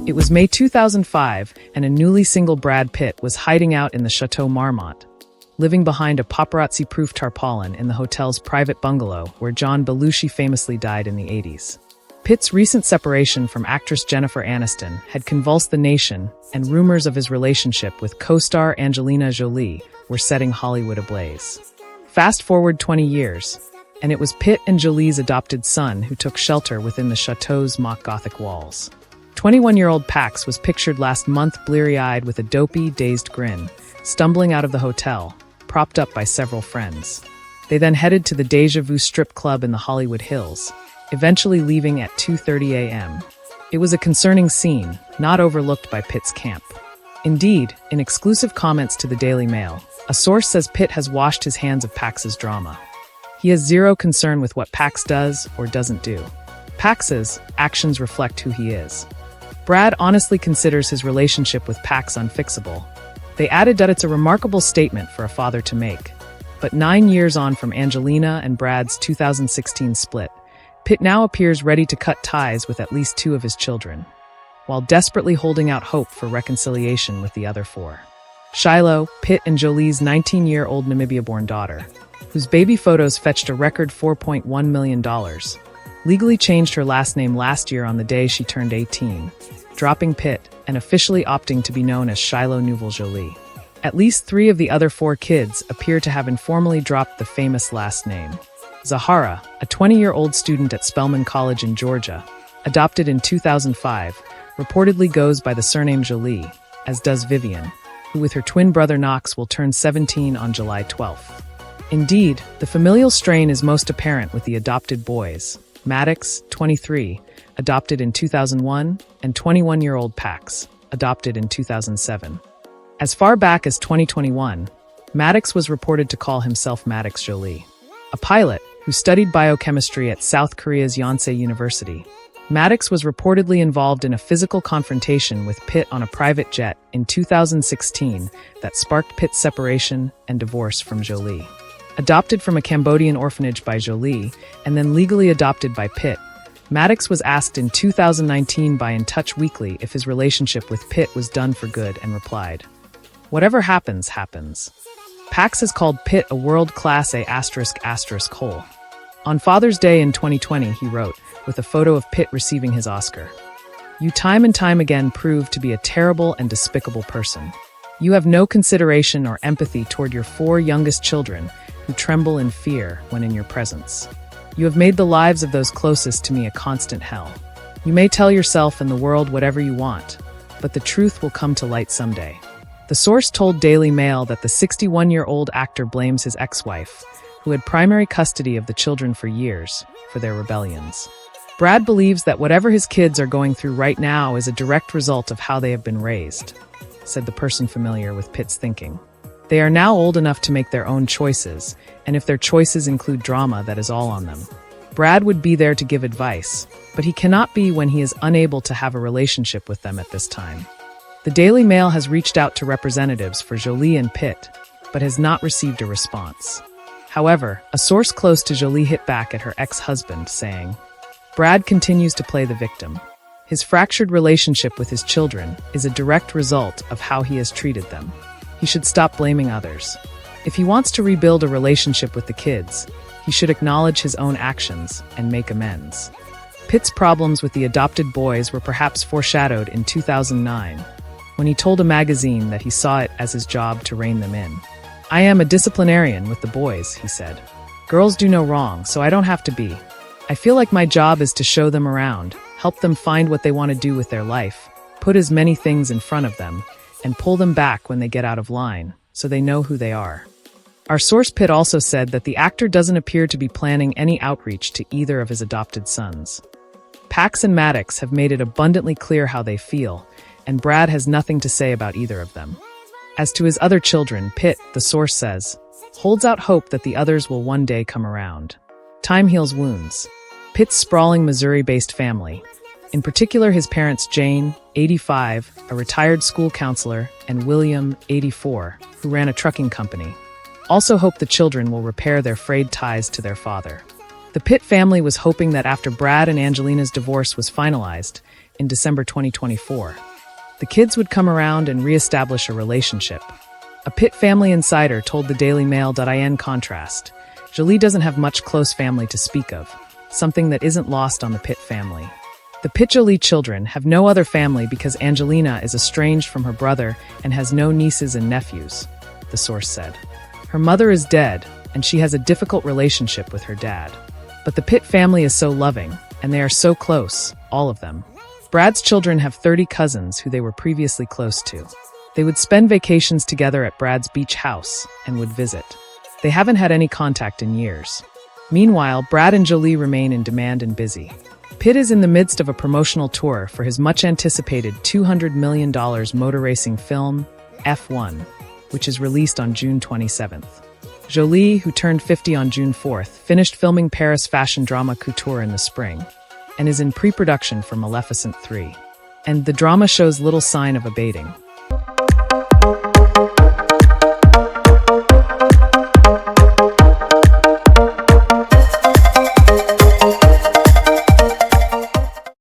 It was May 2005, and a newly single Brad Pitt was hiding out in the Chateau Marmont, living behind a paparazzi-proof tarpaulin in the hotel's private bungalow where John Belushi famously died in the 80s. Pitt's recent separation from actress Jennifer Aniston had convulsed the nation, and rumors of his relationship with co-star Angelina Jolie were setting Hollywood ablaze. Fast forward 20 years, and it was Pitt and Jolie's adopted son who took shelter within the chateau's mock Gothic walls. 21-year-old Pax was pictured last month bleary-eyed with a dopey, dazed grin, stumbling out of the hotel, propped up by several friends. They then headed to the Deja Vu strip club in the Hollywood Hills, eventually leaving at 2:30 a.m. It was a concerning scene, not overlooked by Pitt's camp. Indeed, in exclusive comments to the Daily Mail, a source says Pitt has washed his hands of Pax's drama. He has zero concern with what Pax does or doesn't do. Pax's actions reflect who he is. Brad honestly considers his relationship with Pax unfixable. They added that it's a remarkable statement for a father to make. But 9 years on from Angelina and Brad's 2016 split, Pitt now appears ready to cut ties with at least 2 of his children, while desperately holding out hope for reconciliation with the other 4. Shiloh, Pitt and Jolie's 19-year-old Namibia-born daughter, whose baby photos fetched a record $4.1 million, legally changed her last name last year on the day she turned 18, dropping Pitt and officially opting to be known as Shiloh Nouvelle Jolie. At least 3 of the other 4 kids appear to have informally dropped the famous last name. Zahara, a 20-year-old student at Spelman College in Georgia, adopted in 2005, reportedly goes by the surname Jolie, as does Vivian, who with her twin brother Knox will turn 17 on July 12th. Indeed, the familial strain is most apparent with the adopted boys, Maddox, 23, adopted in 2001, and 21-year-old Pax, adopted in 2007. As far back as 2021, Maddox was reported to call himself Maddox Jolie. A pilot who studied biochemistry at South Korea's Yonsei University, Maddox was reportedly involved in a physical confrontation with Pitt on a private jet in 2016 that sparked Pitt's separation and divorce from Jolie. Adopted from a Cambodian orphanage by Jolie and then legally adopted by Pitt, Maddox was asked in 2019 by In Touch Weekly if his relationship with Pitt was done for good and replied, "Whatever happens, happens." Pax has called Pitt a world-class ****. On Father's Day in 2020, he wrote, with a photo of Pitt receiving his Oscar, "You time and time again prove to be a terrible and despicable person. You have no consideration or empathy toward your 4 youngest children who tremble in fear when in your presence. You have made the lives of those closest to me a constant hell. You may tell yourself and the world whatever you want, but the truth will come to light someday." The source told Daily Mail that the 61-year-old actor blames his ex-wife, who had primary custody of the children for years, for their rebellions. Brad believes that whatever his kids are going through right now is a direct result of how they have been raised, said the person familiar with Pitt's thinking. They are now old enough to make their own choices, and if their choices include drama, that is all on them. Brad would be there to give advice, but he cannot be when he is unable to have a relationship with them at this time. The Daily Mail has reached out to representatives for Jolie and Pitt, but has not received a response. However, a source close to Jolie hit back at her ex-husband, saying, "Brad continues to play the victim. His fractured relationship with his children is a direct result of how he has treated them. He should stop blaming others. If he wants to rebuild a relationship with the kids, he should acknowledge his own actions and make amends." Pitt's problems with the adopted boys were perhaps foreshadowed in 2009, when he told a magazine that he saw it as his job to rein them in. "I am a disciplinarian with the boys," he said. "Girls do no wrong, so I don't have to be. I feel like my job is to show them around, help them find what they want to do with their life, put as many things in front of them, and pull them back when they get out of line, so they know who they are." Our source Pitt also said that the actor doesn't appear to be planning any outreach to either of his adopted sons. Pax and Maddox have made it abundantly clear how they feel, and Brad has nothing to say about either of them. As to his other children, Pitt, the source says, holds out hope that the others will one day come around. Time heals wounds. Pitt's sprawling Missouri-based family, in particular his parents Jane, 85, a retired school counselor, and William, 84, who ran a trucking company, also hope the children will repair their frayed ties to their father. The Pitt family was hoping that after Brad and Angelina's divorce was finalized in December 2024, the kids would come around and re-establish a relationship. A Pitt family insider told the Daily Mail.in contrast, Jolie doesn't have much close family to speak of, something that isn't lost on the Pitt family. The Pitt-Jolie children have no other family because Angelina is estranged from her brother and has no nieces and nephews, the source said. Her mother is dead, and she has a difficult relationship with her dad. But the Pitt family is so loving, and they are so close, all of them. Brad's children have 30 cousins who they were previously close to. They would spend vacations together at Brad's beach house and would visit. They haven't had any contact in years. Meanwhile, Brad and Jolie remain in demand and busy. Pitt is in the midst of a promotional tour for his much-anticipated $200 million motor racing film, F1, which is released on June 27th. Jolie, who turned 50 on June 4th, finished filming Paris fashion drama Couture in the spring, and is in pre-production for Maleficent 3. And the drama shows little sign of abating.